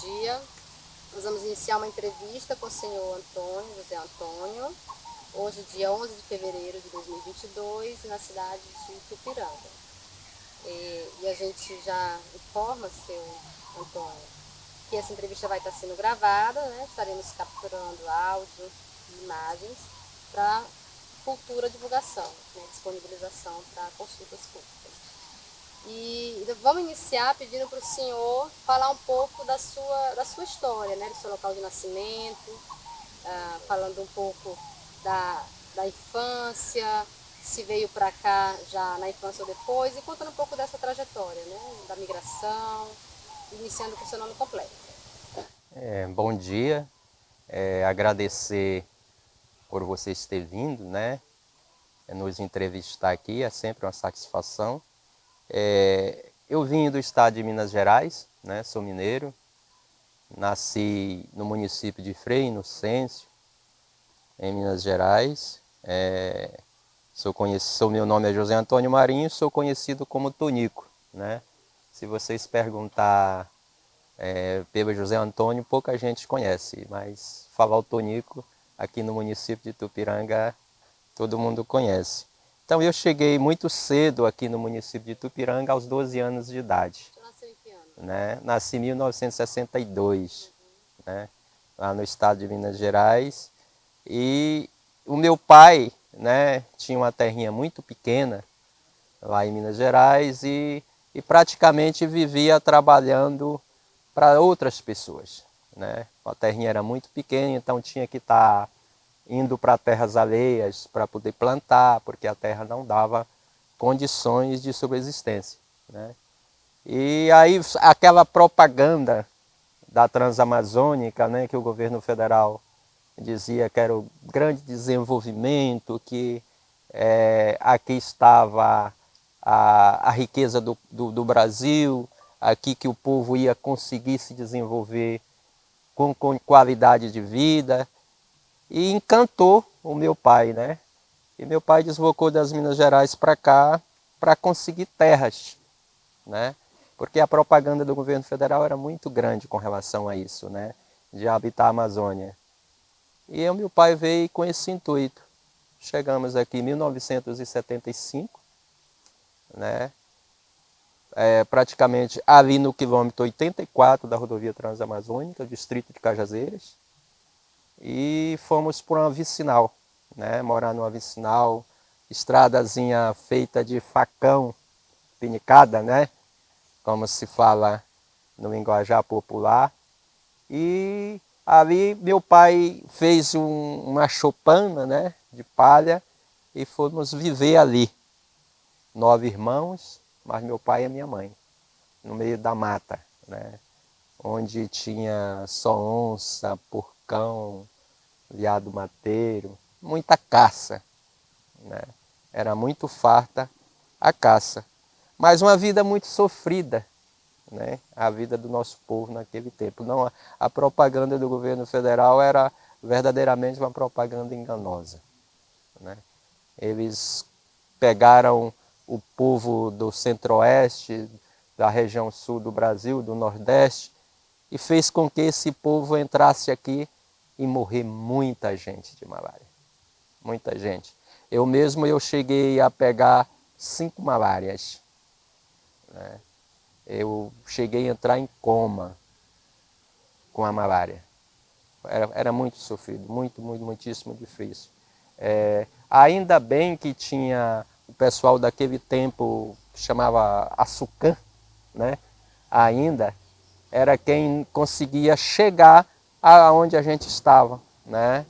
dia. Nós vamos iniciar uma entrevista com o senhor José Antônio, hoje dia 11 de fevereiro de 2022, na cidade de Itupiranga. E a gente já informa, seu Antônio, que essa entrevista vai estar sendo gravada, né? Estaremos capturando áudio e imagens para futura divulgação, né? Disponibilização para consultas públicas. E vamos iniciar pedindo para o senhor falar um pouco da sua história, né? Do seu local de nascimento, falando um pouco da infância, se veio para cá já na infância ou depois, e contando um pouco dessa trajetória, né? Da migração, iniciando com o seu nome completo. Bom dia, agradecer por vocês terem vindo, né? Nos entrevistar aqui, é sempre uma satisfação. Eu vim do estado de Minas Gerais, né? Sou mineiro, nasci no município de Frei Inocêncio, em Minas Gerais. Meu nome é José Antônio Marinho, sou conhecido como Tonico, né? Se vocês perguntar pelo José Antônio, pouca gente conhece, mas falar o Tonico aqui no município de Itupiranga, todo mundo conhece. Então eu cheguei muito cedo aqui no município de Itupiranga, aos 12 anos de idade. Você nasceu em que ano? Né? Nasci em 1962, né? Lá no estado de Minas Gerais. E o meu pai, né, tinha uma terrinha muito pequena lá em Minas Gerais e praticamente vivia trabalhando para outras pessoas, né? A terrinha era muito pequena, então tinha que estar indo para terras alheias para poder plantar, porque a terra não dava condições de subsistência, né? E aí aquela propaganda da Transamazônica, né, que o governo federal dizia que era o grande desenvolvimento, que aqui estava a riqueza do Brasil, aqui que o povo ia conseguir se desenvolver com qualidade de vida, e encantou o meu pai, né? E meu pai deslocou das Minas Gerais para cá para conseguir terras, né? Porque a propaganda do governo federal era muito grande com relação a isso, né? De habitar a Amazônia. E o meu pai veio com esse intuito. Chegamos aqui em 1975, né? Praticamente ali no quilômetro 84 da rodovia Transamazônica, distrito de Cajazeiras. E fomos para uma vicinal, né? Morar numa vicinal, estradazinha feita de facão, pinicada, né? Como se fala no linguajar popular. E ali meu pai fez uma choupana, né, de palha, e fomos viver ali. 9 irmãos, mas meu pai e minha mãe, no meio da mata, né, onde tinha só onça, porcão, veado mateiro, muita caça, né? Era muito farta a caça, mas uma vida muito sofrida, né? A vida do nosso povo naquele tempo. Não, a propaganda do governo federal era verdadeiramente uma propaganda enganosa, né? Eles pegaram o povo do centro-oeste, da região sul do Brasil, do nordeste, e fez com que esse povo entrasse aqui e morrer muita gente de malária. Muita gente. Eu cheguei a pegar 5 malárias, né? Eu cheguei a entrar em coma com a malária. Era muito sofrido, muitíssimo difícil. Ainda bem que tinha o pessoal daquele tempo que chamava Açucã, né? Ainda era quem conseguia chegar aonde a gente estava, né?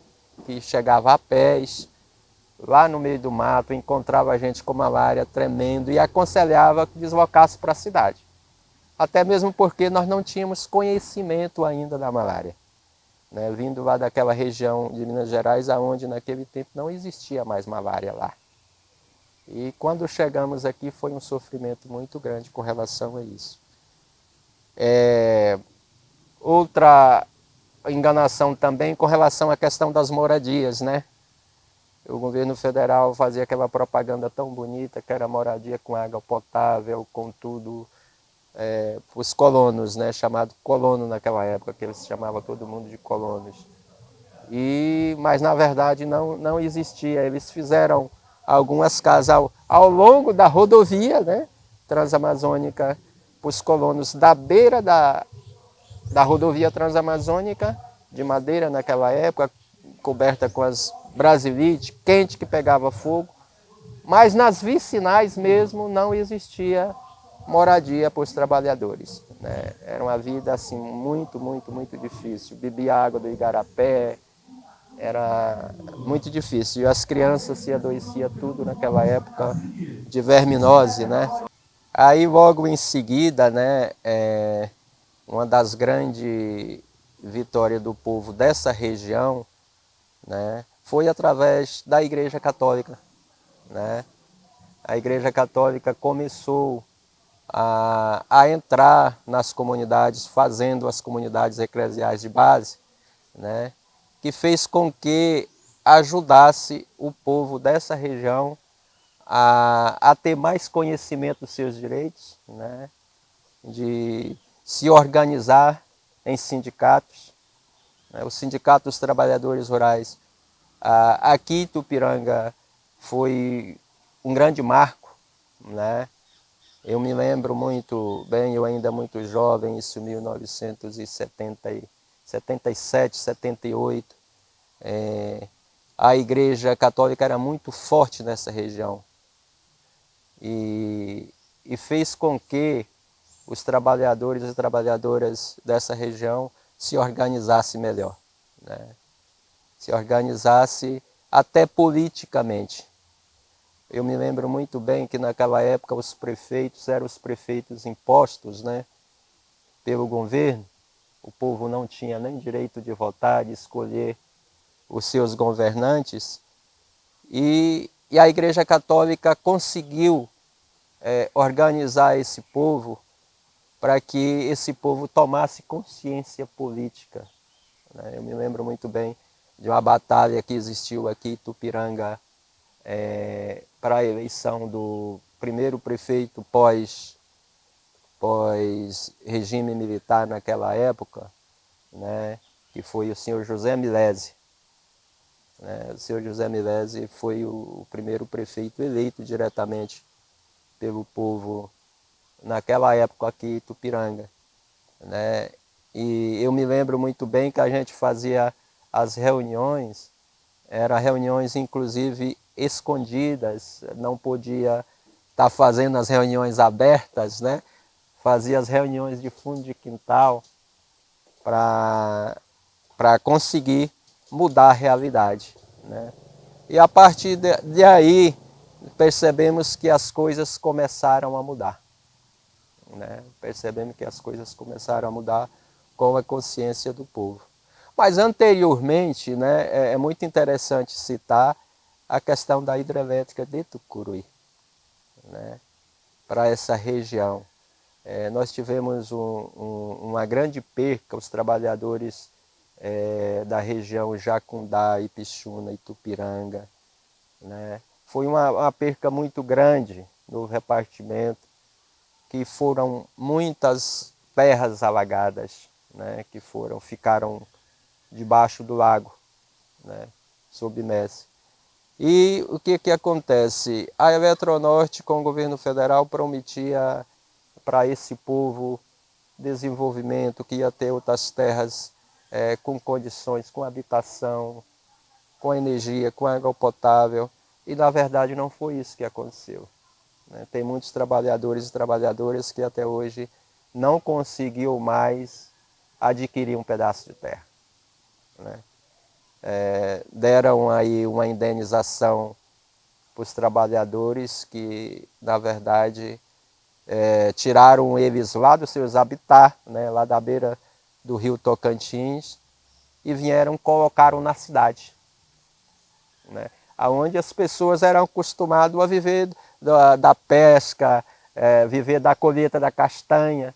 Que chegava a pés, lá no meio do mato, encontrava a gente com malária tremendo e aconselhava que deslocasse para a cidade. Até mesmo porque nós não tínhamos conhecimento ainda da malária, né? Vindo lá daquela região de Minas Gerais, onde naquele tempo não existia mais malária lá. E quando chegamos aqui foi um sofrimento muito grande com relação a isso. Outra enganação também com relação à questão das moradias, né? O governo federal fazia aquela propaganda tão bonita que era moradia com água potável, com tudo os colonos, né, chamado colono naquela época, que eles chamavam todo mundo de colonos. Mas na verdade não existia. Eles fizeram algumas casas ao longo da rodovia, né, transamazônica, para os colonos da beira da rodovia transamazônica, de madeira naquela época, coberta com as brasilite, quente que pegava fogo. Mas nas vicinais mesmo não existia moradia para os trabalhadores, né? Era uma vida assim muito, muito, muito difícil. Bebia água do igarapé, era muito difícil. E as crianças se adoeciam tudo naquela época de verminose, né? Aí logo em seguida, né, uma das grandes vitórias do povo dessa região, né, foi através da Igreja Católica, né? A Igreja Católica começou a entrar nas comunidades, fazendo as comunidades eclesiais de base, né, que fez com que ajudasse o povo dessa região a ter mais conhecimento dos seus direitos, né, de se organizar em sindicatos, né, o Sindicato dos Trabalhadores Rurais. Aqui em Tupiranga foi um grande marco, né? Eu me lembro muito bem, eu ainda muito jovem, isso em 1977, 78, a Igreja Católica era muito forte nessa região e fez com que os trabalhadores e trabalhadoras dessa região se organizassem melhor, né? Se organizasse até politicamente. Eu me lembro muito bem que naquela época os prefeitos eram os prefeitos impostos, né, pelo governo. O povo não tinha nem direito de votar, de escolher os seus governantes. E a Igreja Católica conseguiu organizar esse povo para que esse povo tomasse consciência política, né? Eu me lembro muito bem de uma batalha que existiu aqui em Tupiranga, para a eleição do primeiro prefeito pós regime militar naquela época, né, que foi o senhor José Milese, né? O senhor José Milese foi o primeiro prefeito eleito diretamente pelo povo naquela época aqui em Tupiranga, né? E eu me lembro muito bem que a gente fazia as reuniões, eram reuniões inclusive escondidas, não podia estar fazendo as reuniões abertas, né? Fazia as reuniões de fundo de quintal para conseguir mudar a realidade, né? E a partir de aí percebemos que as coisas começaram a mudar, né? Percebemos que as coisas começaram a mudar com a consciência do povo. Mas anteriormente, né, é muito interessante citar a questão da hidrelétrica de Tucuruí, né, para essa região. Nós tivemos uma grande perca, os trabalhadores da região Jacundá, Ipixuna e Tupiranga, né. Foi uma perca muito grande no repartimento, que foram muitas terras alagadas, né, que ficaram debaixo do lago, né, submerse. E o que acontece? A Eletronorte, com o governo federal, prometia para esse povo desenvolvimento, que ia ter outras terras com condições, com habitação, com energia, com água potável. E na verdade não foi isso que aconteceu, né? Tem muitos trabalhadores e trabalhadoras que até hoje não conseguiu mais adquirir um pedaço de terra, né? Deram aí uma indenização para os trabalhadores que, na verdade, tiraram eles lá dos seus habitats, né, lá da beira do rio Tocantins, e vieram colocaram na cidade, né, onde as pessoas eram acostumadas a viver da pesca, viver da colheita da castanha.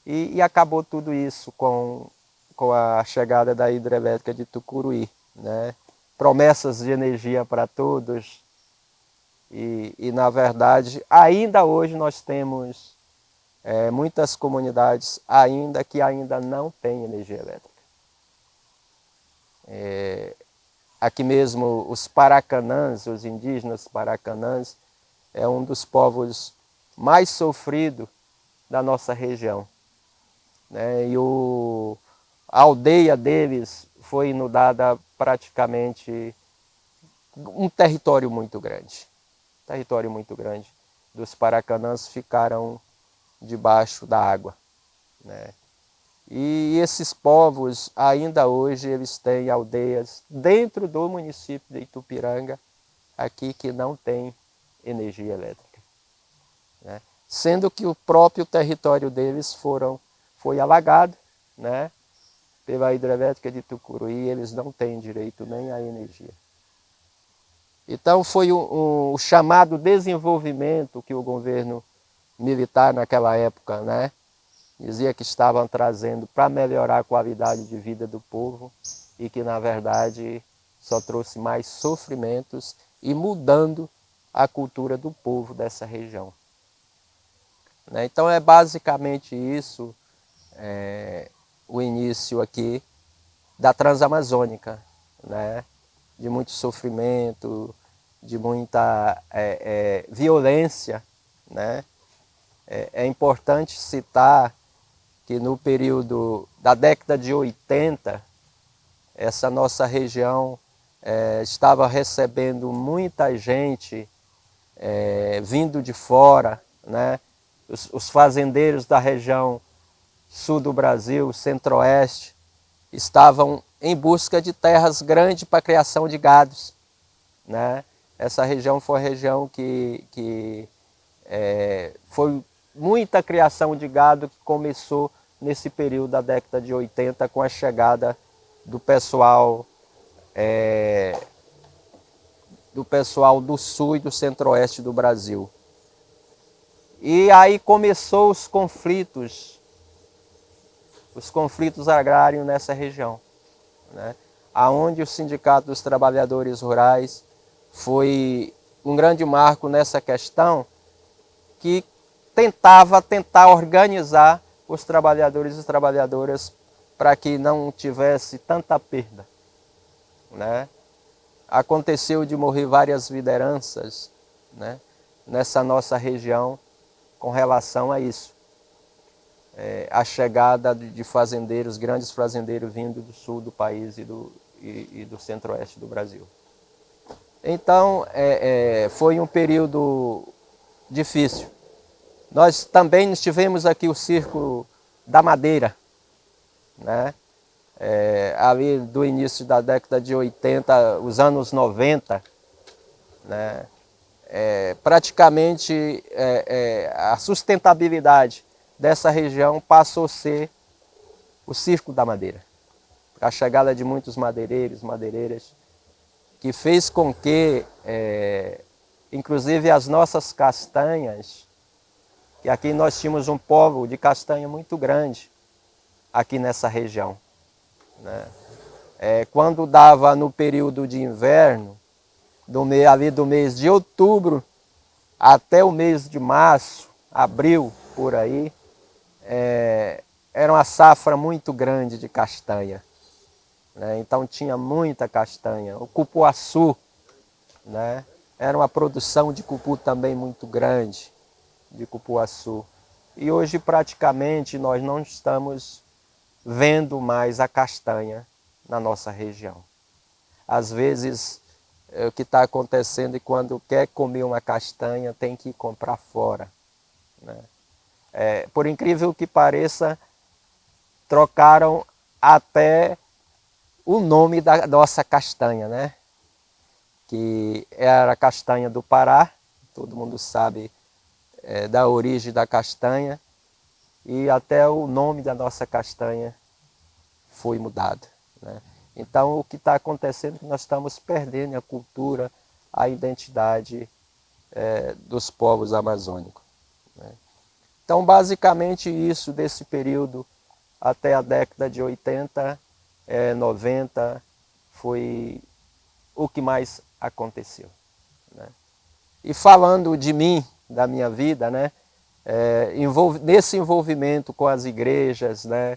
E acabou tudo isso com a chegada da hidrelétrica de Tucuruí, né? Promessas de energia para todos. E na verdade, ainda hoje nós temos muitas comunidades ainda não têm energia elétrica. Aqui mesmo os Paracanãs, os indígenas Paracanãs, é um dos povos mais sofridos da nossa região, né? E a aldeia deles foi inundada praticamente um território muito grande. Território muito grande. Dos Paracanãs ficaram debaixo da água, né? E esses povos, ainda hoje, eles têm aldeias dentro do município de Itupiranga, aqui que não tem energia elétrica, né? Sendo que o próprio território deles foi alagado, né, pela hidrelétrica de Tucuruí, eles não têm direito nem à energia. Então foi o chamado desenvolvimento que o governo militar naquela época, né, dizia que estavam trazendo para melhorar a qualidade de vida do povo e que, na verdade, só trouxe mais sofrimentos e mudando a cultura do povo dessa região. Então é basicamente isso, o início aqui da Transamazônica, né? De muito sofrimento, de muita violência, né? É importante citar que no período da década de 80, essa nossa região estava recebendo muita gente vindo de fora, né? Os fazendeiros da região sul do Brasil, centro-oeste, estavam em busca de terras grandes para a criação de gados, né? Essa região foi a região que foi muita criação de gado que começou nesse período da década de 80 com a chegada do pessoal do sul e do centro-oeste do Brasil. E aí começou os conflitos agrários nessa região, né? Aonde o Sindicato dos Trabalhadores Rurais foi um grande marco nessa questão, que tentar organizar os trabalhadores e trabalhadoras para que não tivesse tanta perda, né? Aconteceu de morrer várias lideranças, né, nessa nossa região com relação a isso. A chegada de fazendeiros, grandes fazendeiros vindo do sul do país e do centro-oeste do Brasil. Então, foi um período difícil. Nós também tivemos aqui o Círculo da Madeira, né? Ali do início da década de 80, os anos 90, né? Praticamente a sustentabilidade dessa região passou a ser o Círculo da Madeira. A chegada de muitos madeireiros, madeireiras, que fez com que, inclusive as nossas castanhas, que aqui nós tínhamos um povo de castanha muito grande aqui nessa região, né? Quando dava no período de inverno, ali do mês de outubro até o mês de março, abril, por aí, era uma safra muito grande de castanha, né? Então tinha muita castanha. O cupuaçu, né? Era uma produção de cupu também muito grande, de cupuaçu. E hoje praticamente nós não estamos vendo mais a castanha na nossa região. Às vezes o que está acontecendo é quando quer comer uma castanha tem que ir comprar fora, né? Por incrível que pareça, trocaram até o nome da nossa castanha, né? Que era a castanha do Pará, todo mundo sabe da origem da castanha, e até o nome da nossa castanha foi mudado, né? Então o que está acontecendo é que nós estamos perdendo a cultura, a identidade dos povos amazônicos, né? Então basicamente isso desse período até a década de 80, 90, foi o que mais aconteceu, né? E falando de mim, da minha vida, né, nesse envolvimento com as igrejas, né,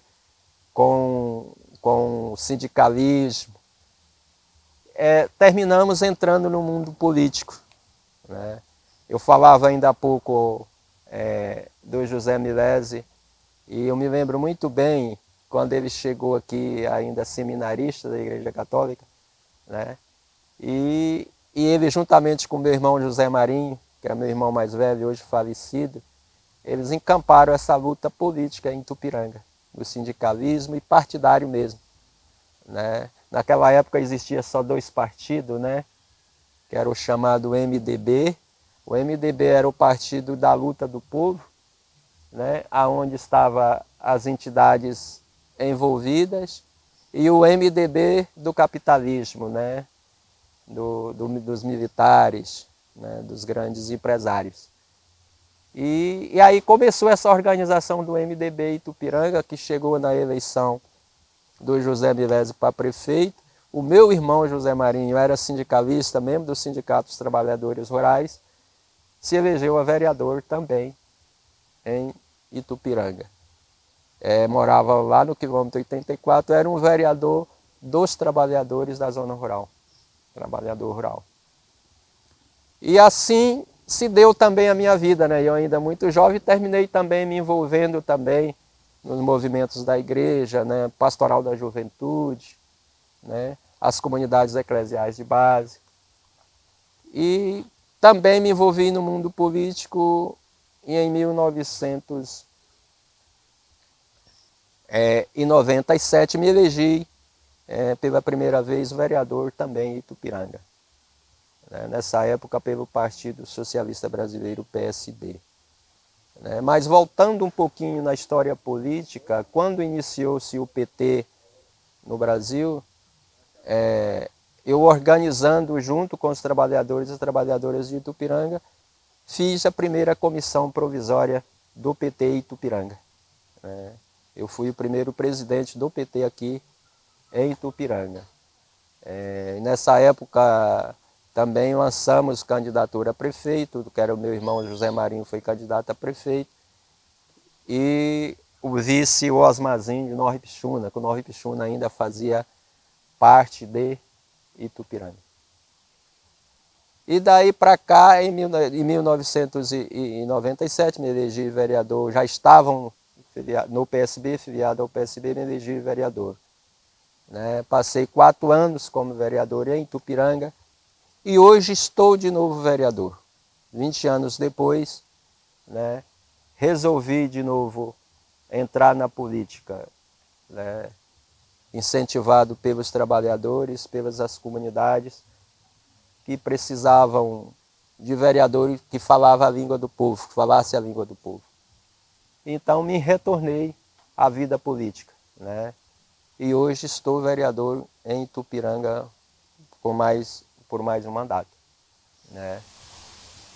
com o sindicalismo, terminamos entrando no mundo político, né? Eu falava ainda há pouco do José Milesi, e eu me lembro muito bem quando ele chegou aqui ainda seminarista da Igreja Católica, né? E ele, juntamente com meu irmão José Marinho, que é meu irmão mais velho, hoje falecido, eles encamparam essa luta política em Itupiranga, do sindicalismo e partidário mesmo, né? Naquela época existia só 2 partidos, né? Que era o chamado MDB. O MDB era o Partido da Luta do Povo, né? Onde estavam as entidades envolvidas, e o MDB do capitalismo, né? Dos militares, né? Dos grandes empresários. E aí começou essa organização do MDB Itupiranga, que chegou na eleição do José Milesi para prefeito. O meu irmão José Marinho era sindicalista, membro do Sindicato dos Trabalhadores Rurais, se elegeu a vereador também em Itupiranga. Morava lá no quilômetro 84, era um vereador dos trabalhadores da zona rural, trabalhador rural. E assim se deu também a minha vida, né? Eu ainda muito jovem terminei também me envolvendo também nos movimentos da igreja, né? Pastoral da juventude, né? As comunidades eclesiais de base. E também me envolvi no mundo político e em 1997 me elegi pela primeira vez vereador também em Itupiranga. Nessa época pelo Partido Socialista Brasileiro, PSB. Mas voltando um pouquinho na história política, quando iniciou-se o PT no Brasil, eu organizando junto com os trabalhadores e trabalhadoras de Itupiranga, fiz a primeira comissão provisória do PT em Itupiranga. Eu fui o primeiro presidente do PT aqui em Itupiranga. Nessa época também lançamos candidatura a prefeito, que era o meu irmão José Marinho, foi candidato a prefeito, e o vice, o Osmarzinho de Nova Ipixuna, que o Nova Ipixuna ainda fazia parte de Itupiranga. E daí para cá, em 1997, me elegi vereador, já estavam no PSB, filiado ao PSB, me elegi vereador. Passei 4 anos como vereador em Itupiranga, e hoje estou de novo vereador. 20 anos depois, resolvi de novo entrar na política, incentivado pelos trabalhadores, pelas comunidades que precisavam de vereador que falava a língua do povo, que falasse a língua do povo. Então me retornei à vida política, E hoje estou vereador em Itupiranga por mais um mandato,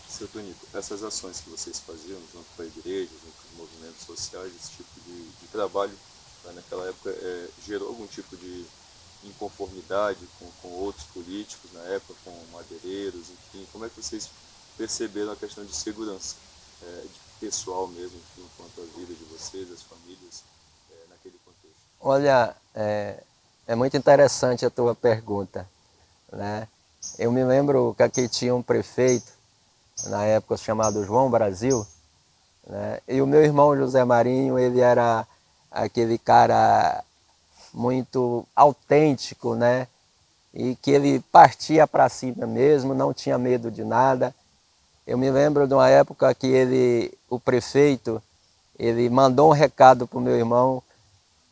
Seu Tonico, essas ações que vocês faziam junto com a igreja, junto com os movimentos sociais, esse tipo de trabalho, naquela época gerou algum tipo de inconformidade com outros políticos na época, com madeireiros, enfim, como é que vocês perceberam a questão de segurança pessoal mesmo, enfim, quanto à vida de vocês, das famílias, naquele contexto? Olha, é muito interessante a tua pergunta, Eu me lembro que aqui tinha um prefeito, na época chamado João Brasil, e o meu irmão José Marinho, ele era aquele cara muito autêntico, E que ele partia para cima mesmo, não tinha medo de nada. Eu me lembro de uma época que o prefeito, ele mandou um recado para o meu irmão,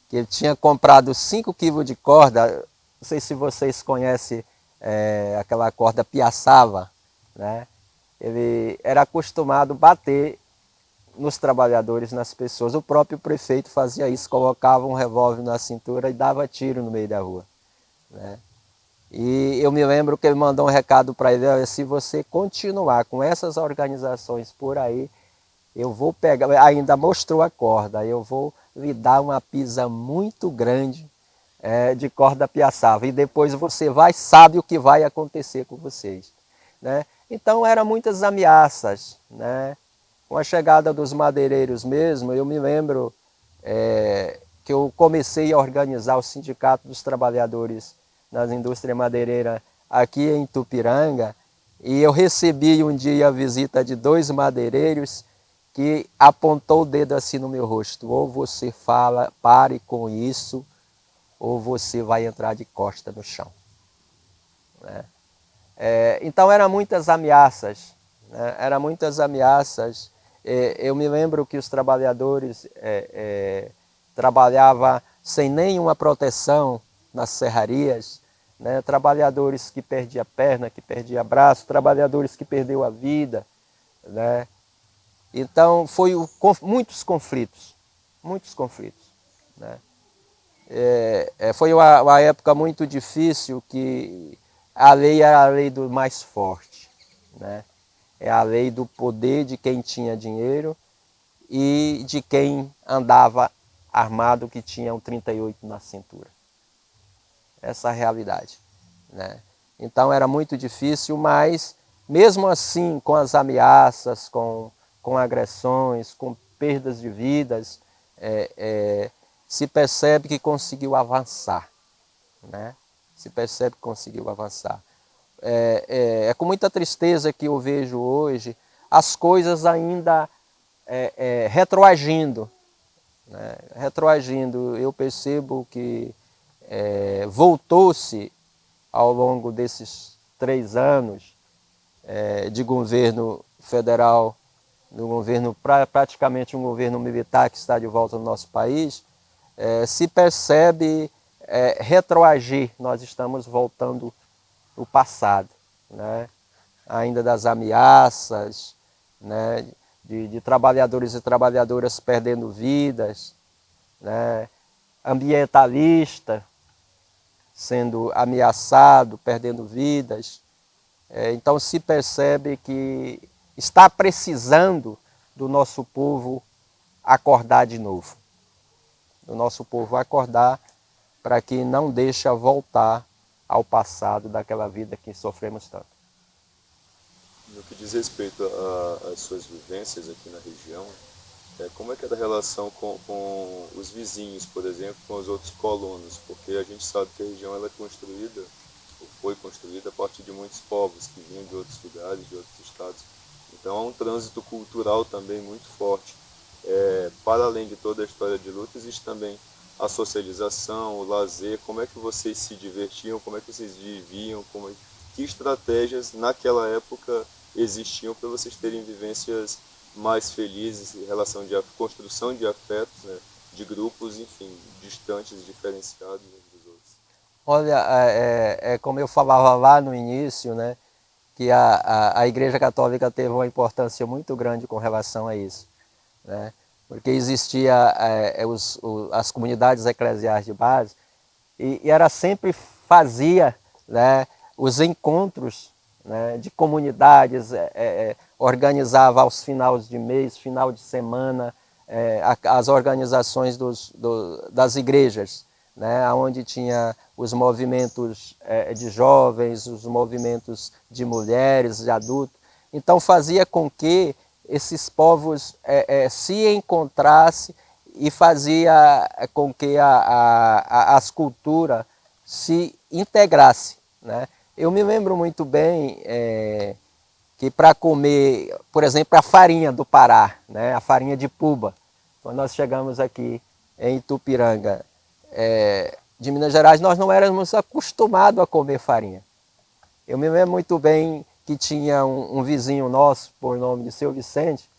que ele tinha comprado 5 quilos de corda, não sei se vocês conhecem aquela corda piaçava, Ele era acostumado a bater nos trabalhadores, nas pessoas. O próprio prefeito fazia isso, colocava um revólver na cintura e dava tiro no meio da rua, E eu me lembro que ele mandou um recado para ele: se você continuar com essas organizações por aí, eu vou pegar, ainda mostrou a corda, eu vou lhe dar uma pisa muito grande de corda piaçava, e depois você sabe o que vai acontecer com vocês. Então eram muitas ameaças, Com a chegada dos madeireiros mesmo, eu me lembro que eu comecei a organizar o Sindicato dos Trabalhadores nas Indústrias Madeireiras aqui em Itupiranga, e eu recebi um dia a visita de 2 madeireiros que apontou o dedo assim no meu rosto: ou você fala, pare com isso, ou você vai entrar de costa no chão. Né? Então eram muitas ameaças, né? Eram muitas ameaças. Eu me lembro que os trabalhadores trabalhavam sem nenhuma proteção nas serrarias, né? Trabalhadores que perdiam perna, que perdiam braço, trabalhadores que perderam a vida, né? Então foi muitos conflitos, né? Foi uma época muito difícil, que a lei era a lei do mais forte, né? É a lei do poder de quem tinha dinheiro e de quem andava armado, que tinha um 38 na cintura. Essa é a realidade, né? Então era muito difícil, mas mesmo assim, com as ameaças, com agressões, com perdas de vidas, se percebe que conseguiu avançar, né? Se percebe que conseguiu avançar. É com muita tristeza que eu vejo hoje as coisas ainda retroagindo, né? Retroagindo. Eu percebo que voltou-se ao longo desses 3 anos de governo federal, do governo, praticamente um governo militar que está de volta no nosso país, se percebe retroagir. Nós estamos voltando o passado, né? Ainda das ameaças, né? de trabalhadores e trabalhadoras perdendo vidas, né? Ambientalista sendo ameaçado, perdendo vidas. Então se percebe que está precisando do nosso povo acordar de novo, do nosso povo acordar, para que não deixe voltar ao passado daquela vida que sofremos tanto. No que diz respeito às suas vivências aqui na região, como é que é a relação com os vizinhos, por exemplo, com os outros colonos? Porque a gente sabe que a região ela é construída, ou foi construída, a partir de muitos povos que vinham de outros lugares, de outros estados. Então há um trânsito cultural também muito forte. Para além de toda a história de luta, existe também a socialização, o lazer. Como é que vocês se divertiam, como é que vocês viviam, que estratégias naquela época existiam para vocês terem vivências mais felizes em relação de construção de afetos, né, de grupos, enfim, distantes e diferenciados uns dos outros? Olha, como eu falava lá no início, né, que a Igreja Católica teve uma importância muito grande com relação a isso, né? Porque existia as comunidades eclesiais de base, e era sempre fazia, né, os encontros, né, de comunidades, organizava aos finais de mês, final de semana, as organizações das igrejas, né, onde tinha os movimentos de jovens, os movimentos de mulheres, de adultos. Então fazia com que esses povos se encontrassem e fazia com que as culturas se integrassem, né? Eu me lembro muito bem que para comer, por exemplo, a farinha do Pará, né? A farinha de puba, quando nós chegamos aqui em Itupiranga, de Minas Gerais, nós não éramos acostumados a comer farinha. Eu me lembro muito bem que tinha um vizinho nosso, por nome de Seu Vicente.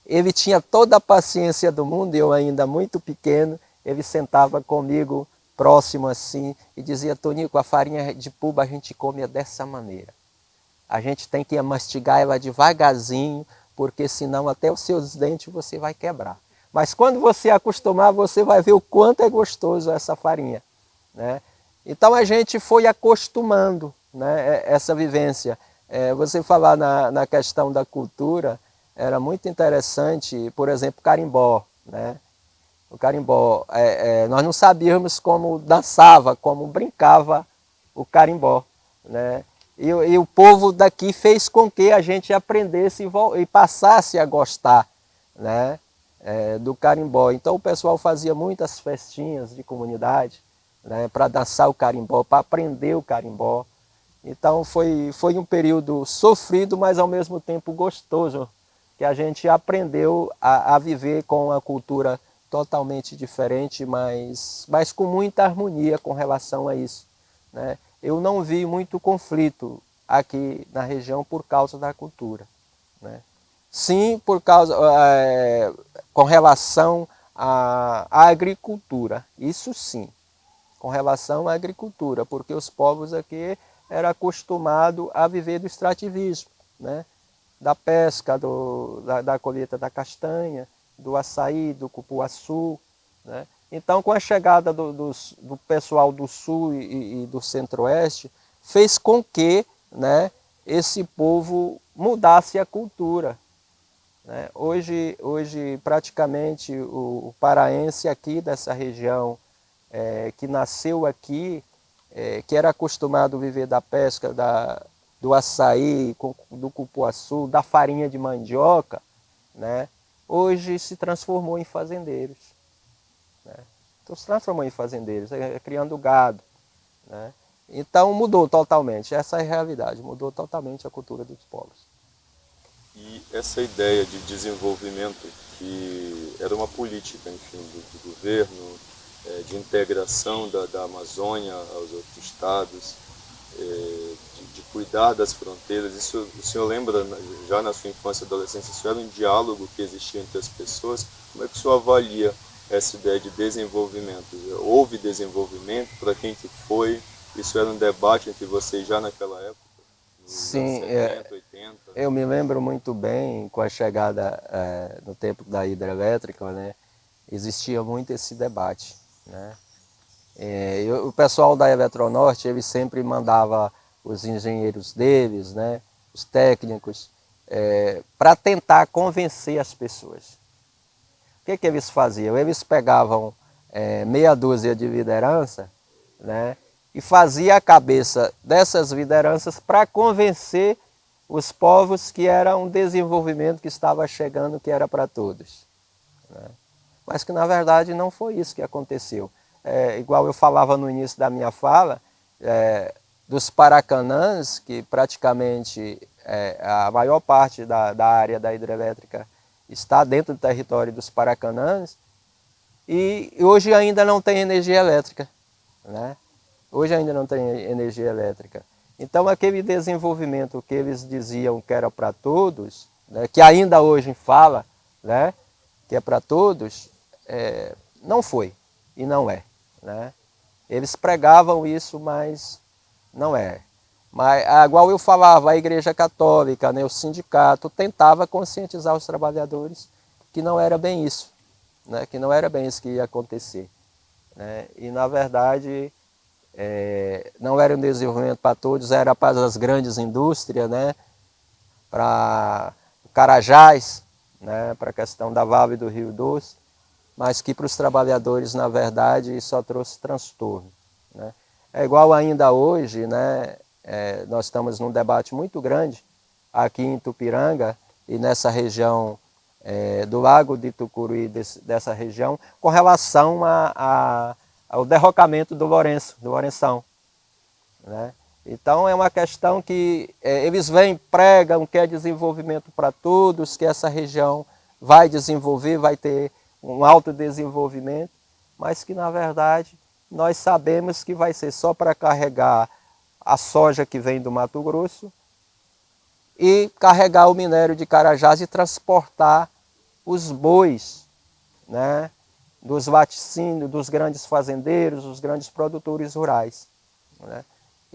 Ele tinha toda a paciência do mundo, eu ainda muito pequeno, ele sentava comigo próximo assim e dizia: Tonico, a farinha de puba a gente come dessa maneira. A gente tem que mastigar ela devagarzinho, porque senão até os seus dentes você vai quebrar. Mas quando você acostumar, você vai ver o quanto é gostoso essa farinha, né? Então a gente foi acostumando, né, essa vivência. Você falar na questão da cultura, era muito interessante, por exemplo, carimbó, né? O carimbó, nós não sabíamos como dançava, como brincava o carimbó, né? E o povo daqui fez com que a gente aprendesse e passasse a gostar né, do carimbó. Então o pessoal fazia muitas festinhas de comunidade, né, para dançar o carimbó, para aprender o carimbó. Então foi um período sofrido, mas ao mesmo tempo gostoso, que a gente aprendeu a viver com uma cultura totalmente diferente, mas com muita harmonia com relação a isso, né? Eu não vi muito conflito aqui na região por causa da cultura, né? Sim, por causa, com relação à agricultura, isso sim, com relação à agricultura, porque os povos aqui eram acostumados a viver do extrativismo, né? Da pesca, da colheita da castanha, do açaí, do cupuaçu, né? Então, com a chegada do pessoal do sul e do centro-oeste, fez com que, né, esse povo mudasse a cultura, né? Hoje praticamente, o paraense aqui dessa região, que nasceu aqui, que era acostumado a viver da pesca, do açaí, do cupuaçu, da farinha de mandioca, né, hoje se transformou em fazendeiros, né? Então se transformou em fazendeiros, criando gado, né? Então mudou totalmente, essa é a realidade, mudou totalmente a cultura dos povos. E essa ideia de desenvolvimento, que era uma política, enfim, do governo, de integração da Amazônia aos outros estados, de cuidar das fronteiras, isso o senhor lembra, já na sua infância e adolescência, isso era um diálogo que existia entre as pessoas? Como é que o senhor avalia essa ideia de desenvolvimento? Houve desenvolvimento? Para quem que foi? Isso era um debate entre vocês já naquela época? Nos anos Sim, 70, 80? eu me lembro muito bem, com a chegada no tempo da hidrelétrica, né, existia muito esse debate, né? O pessoal da Eletronorte, eles sempre mandava os engenheiros deles, né, os técnicos, para tentar convencer as pessoas. O que eles faziam? Eles pegavam meia dúzia de liderança, né, e fazia a cabeça dessas lideranças para convencer os povos que era um desenvolvimento que estava chegando, que era para todos, né? Mas que na verdade não foi isso que aconteceu. Igual eu falava no início da minha fala, dos Paracanãs, que praticamente a maior parte da área da hidrelétrica está dentro do território dos Paracanãs, e hoje ainda não tem energia elétrica, né? Hoje ainda não tem energia elétrica. Então aquele desenvolvimento que eles diziam que era para todos, né, que ainda hoje fala, né, que é para todos, não foi e não é, né? Eles pregavam isso, mas não é. Mas, igual eu falava, a Igreja Católica, né, o sindicato, tentava conscientizar os trabalhadores que não era bem isso, né, que não era bem isso que ia acontecer, né? E, na verdade, não era um desenvolvimento para todos, era para as grandes indústrias, né, para o Carajás, né, para a questão da Vale do Rio Doce, mas que para os trabalhadores, na verdade, só trouxe transtorno, né? É igual ainda hoje, né, nós estamos num debate muito grande aqui em Tupiranga e nessa região do Lago de Tucuruí, dessa região, com relação ao derrocamento do Lourenção, né? Então é uma questão que eles vêm, pregam que é desenvolvimento para todos, que essa região vai desenvolver, vai ter um alto desenvolvimento, mas que na verdade nós sabemos que vai ser só para carregar a soja que vem do Mato Grosso e carregar o minério de Carajás e transportar os bois, né, dos laticínios, dos grandes fazendeiros, dos grandes produtores rurais, né?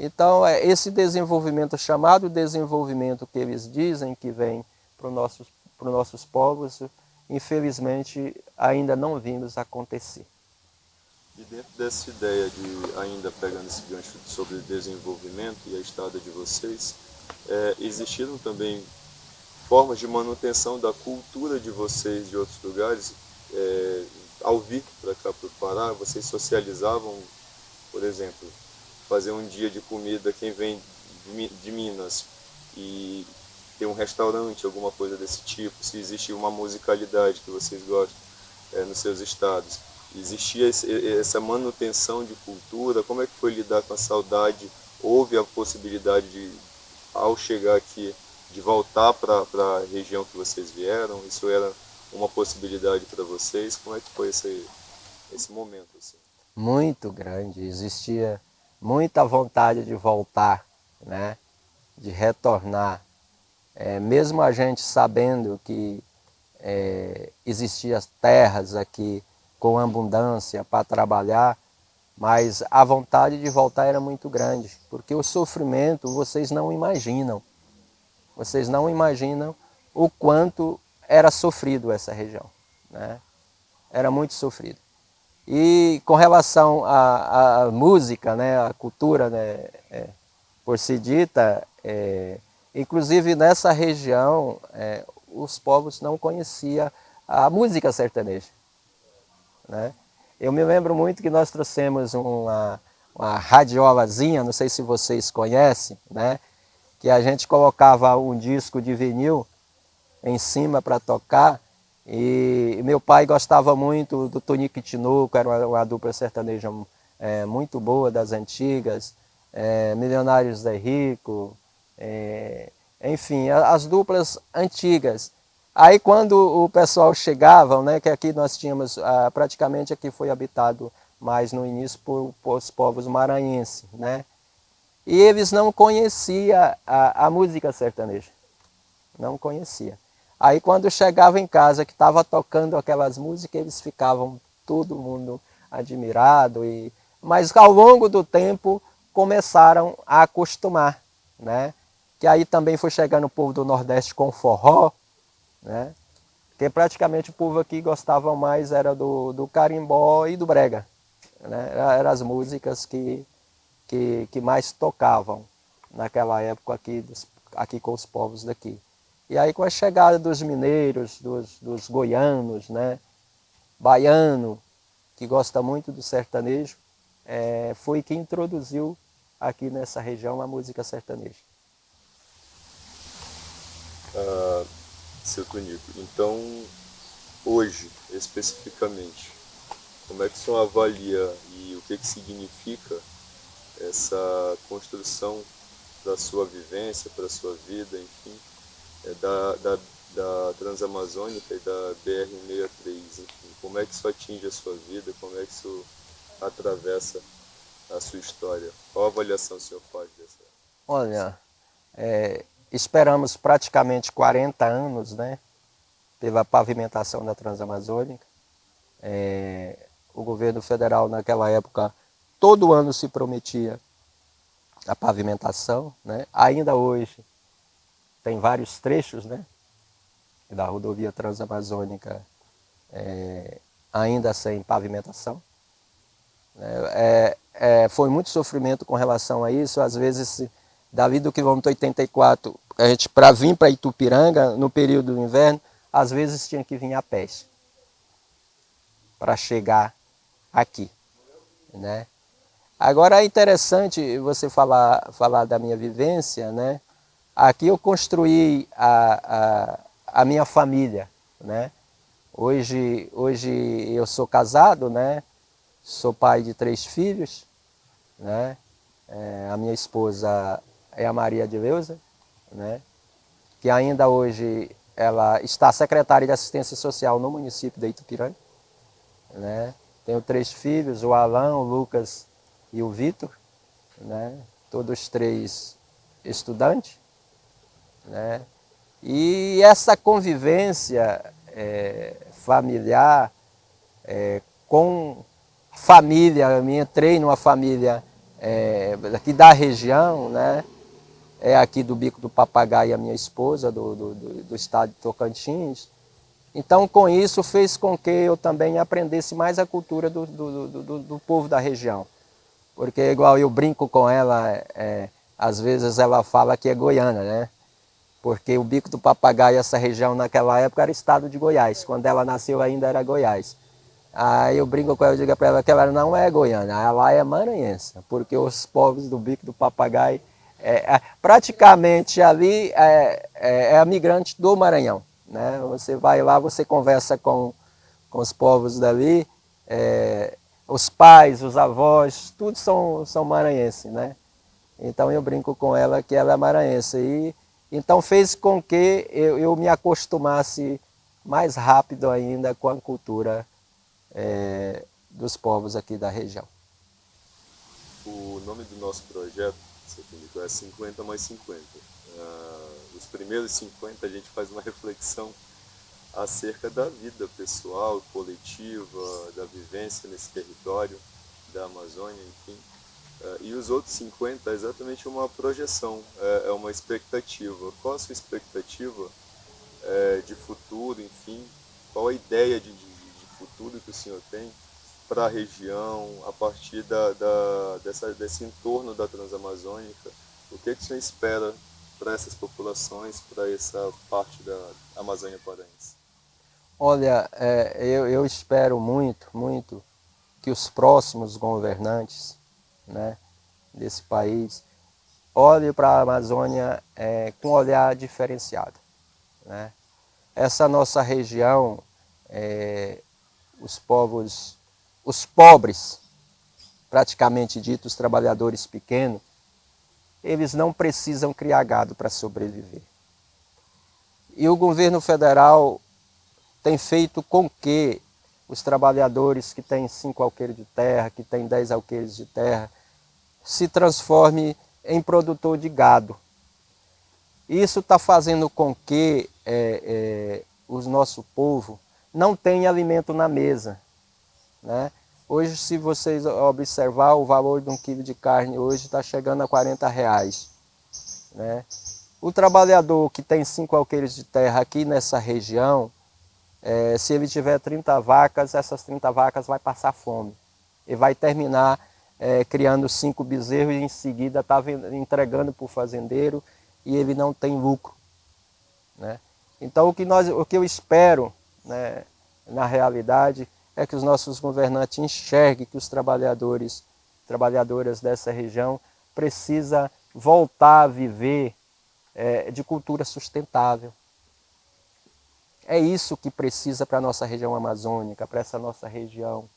Então, esse desenvolvimento, chamado desenvolvimento que eles dizem que vem para os nossos povos, infelizmente ainda não vimos acontecer. E dentro dessa ideia de, ainda pegando esse gancho sobre desenvolvimento e a estrada de vocês, existiram também formas de manutenção da cultura de vocês de outros lugares? Ao vir para cá, para o Pará, vocês socializavam, por exemplo, fazer um dia de comida, quem vem de Minas e ter um restaurante, alguma coisa desse tipo, se existe uma musicalidade que vocês gostam nos seus estados. Existia essa manutenção de cultura? Como é que foi lidar com a saudade? Houve a possibilidade de, ao chegar aqui, de voltar para a região que vocês vieram? Isso era uma possibilidade para vocês? Como é que foi esse momento? Assim? Muito grande, existia muita vontade de voltar, né? De retornar. Mesmo a gente sabendo que existiam terras aqui com abundância para trabalhar, mas a vontade de voltar era muito grande, porque o sofrimento vocês não imaginam. Vocês não imaginam o quanto era sofrido essa região, né? Era muito sofrido. E com relação à música, né, à cultura, né, por si dita, inclusive nessa região os povos não conheciam a música sertaneja, né? Eu me lembro muito que nós trouxemos uma radiolazinha, não sei se vocês conhecem, né, que a gente colocava um disco de vinil em cima para tocar. E meu pai gostava muito do Tonico e Tinoco, era uma dupla sertaneja muito boa, das antigas, Milionários Zé Rico, enfim, as duplas antigas. Aí quando o pessoal chegava, né, que aqui nós tínhamos, praticamente aqui foi habitado mais no início por os povos maranhenses, né? E eles não conheciam a música sertaneja, não conheciam. Aí quando chegava em casa que estava tocando aquelas músicas, eles ficavam todo mundo admirado. Mas ao longo do tempo começaram a acostumar, né? Que aí também foi chegando o povo do Nordeste com forró, né? Porque praticamente o povo aqui gostava mais era do carimbó e do brega, né? Eram as músicas que mais tocavam naquela época aqui com os povos daqui. E aí com a chegada dos mineiros, dos goianos, né, baiano, que gosta muito do sertanejo, foi que introduziu aqui nessa região a música sertaneja. Seu Tonico, então hoje, especificamente, como é que o senhor avalia e o que significa essa construção da sua vivência, para a sua vida, enfim, da Transamazônica e da BR-163, enfim, como é que isso atinge a sua vida, como é que isso atravessa a sua história? Qual a avaliação o senhor faz dessa? Olha, esperamos praticamente 40 anos, né, pela pavimentação da Transamazônica. O governo federal naquela época, todo ano se prometia a pavimentação, né? Ainda hoje tem vários trechos, né, da rodovia Transamazônica ainda sem pavimentação. Foi muito sofrimento com relação a isso. Às vezes, dali do quilômetro 84, a gente, para vir para Itupiranga, no período do inverno, às vezes tinha que vir a pé para chegar aqui, né? Agora é interessante você falar da minha vivência, né? Aqui eu construí a minha família, né? Hoje eu sou casado, né? Sou pai de 3 filhos, né? A minha esposa é a Maria de Leusa, né? Que ainda hoje ela está secretária de assistência social no município de Itupiranga, né? Tenho 3 filhos, o Alan, o Lucas e o Vitor, né? Todos 3 estudantes, né? E essa convivência familiar com família, eu me entrei numa família aqui da região, né? Aqui do Bico do Papagaio, a minha esposa, do estado de Tocantins. Então, com isso, fez com que eu também aprendesse mais a cultura do povo da região. Porque, igual eu brinco com ela, às vezes ela fala que é goiana, né? Porque o Bico do Papagaio, essa região naquela época, era estado de Goiás. Quando ela nasceu ainda era Goiás. Aí eu brinco com ela, eu digo para ela que ela não é goiana, ela é maranhense. Porque os povos do Bico do Papagaio, praticamente ali, é a migrante do Maranhão, né? Você vai lá, você conversa com os povos dali, os pais, os avós, tudo são maranhenses, né? Então eu brinco com ela que ela é maranhense. E então fez com que eu me acostumasse mais rápido ainda com a cultura dos povos aqui da região. O nome do nosso projeto, você indicou, é 50 mais 50. Os primeiros 50 a gente faz uma reflexão acerca da vida pessoal, coletiva, da vivência nesse território da Amazônia, enfim. E os outros 50 é exatamente uma projeção, é uma expectativa. Qual a sua expectativa de futuro, enfim? Qual a ideia de futuro que o senhor tem para a região, a partir desse entorno da Transamazônica? O que o senhor espera para essas populações, para essa parte da Amazônia Paraense? Olha, eu espero muito, muito que os próximos governantes, né, desse país olhem para a Amazônia com um olhar diferenciado, né? Essa nossa região, os pobres, praticamente ditos, trabalhadores pequenos, eles não precisam criar gado para sobreviver. E o governo federal tem feito com que os trabalhadores que têm 5 alqueires de terra, que têm 10 alqueires de terra, se transforme em produtor de gado. Isso está fazendo com que o nosso povo não tenha alimento na mesa, né? Hoje, se vocês observar, o valor de 1 quilo de carne hoje está chegando a R$40, né? O trabalhador que tem 5 alqueires de terra aqui nessa região, se ele tiver 30 vacas, essas 30 vacas vai passar fome. E vai terminar criando 5 bezerros e em seguida está entregando para o fazendeiro e ele não tem lucro, né? Então o que eu espero, né, na realidade é que os nossos governantes enxerguem que os trabalhadoras dessa região precisam voltar a viver de cultura sustentável. É isso que precisa para a nossa região amazônica, para essa nossa região.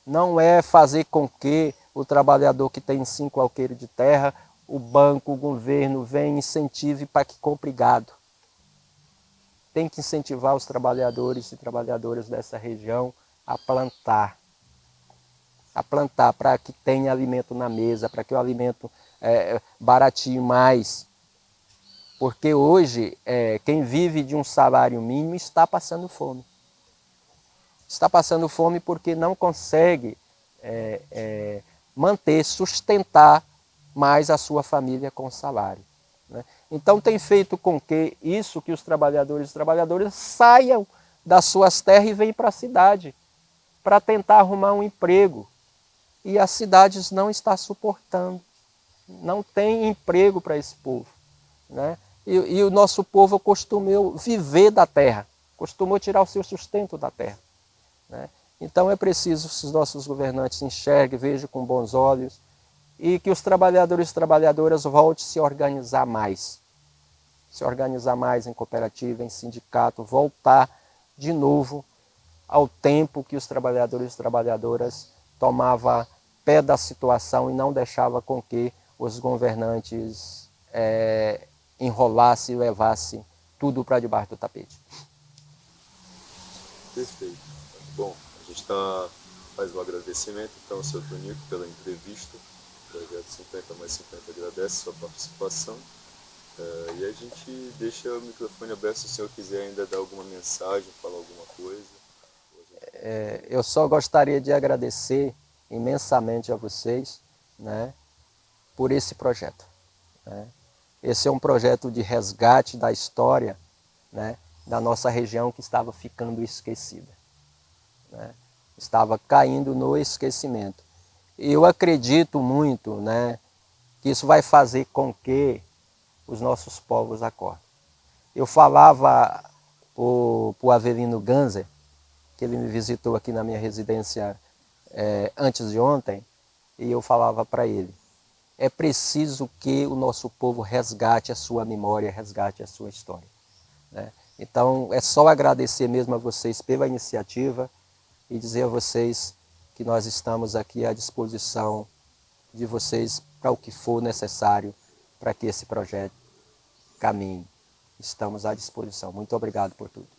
Não é fazer com que o trabalhador que tem 5 alqueires de terra, o banco, o governo, venha e incentive para que compre gado. Tem que incentivar os trabalhadores e trabalhadoras dessa região a plantar para que tenha alimento na mesa, para que o alimento barateie mais. Porque hoje, quem vive de um salário mínimo está passando fome. Está passando fome porque não consegue sustentar mais a sua família com o salário, né? Então tem feito com que os trabalhadores e trabalhadoras saiam das suas terras e venham para a cidade, para tentar arrumar um emprego. E as cidades não estão suportando, não tem emprego para esse povo, né? E o nosso povo costumou viver da terra, costumou tirar o seu sustento da terra, né? Então é preciso que os nossos governantes enxerguem, vejam com bons olhos e que os trabalhadores e trabalhadoras voltem a se organizar mais em cooperativa, em sindicato, voltar de novo ao tempo que os trabalhadores e trabalhadoras tomavam pé da situação e não deixavam com que os governantes enrolassem e levassem tudo para debaixo do tapete. Perfeito. Bom, a gente faz um agradecimento então ao seu Tonico pela entrevista. O projeto 50 mais 50 agradece a sua participação. E a gente deixa o microfone aberto se o senhor quiser ainda dar alguma mensagem, falar alguma coisa. Eu só gostaria de agradecer imensamente a vocês, né, por esse projeto, né? Esse é um projeto de resgate da história, né, da nossa região que estava ficando esquecida, né? Estava caindo no esquecimento. E eu acredito muito, né, que isso vai fazer com que os nossos povos acordem. Eu falava para o Avelino Ganser, que ele me visitou aqui na minha residência antes de ontem, e eu falava para ele é preciso que o nosso povo resgate a sua memória, resgate a sua história, né? Então, é só agradecer mesmo a vocês pela iniciativa e dizer a vocês que nós estamos aqui à disposição de vocês para o que for necessário para que esse projeto caminhe. Estamos à disposição. Muito obrigado por tudo.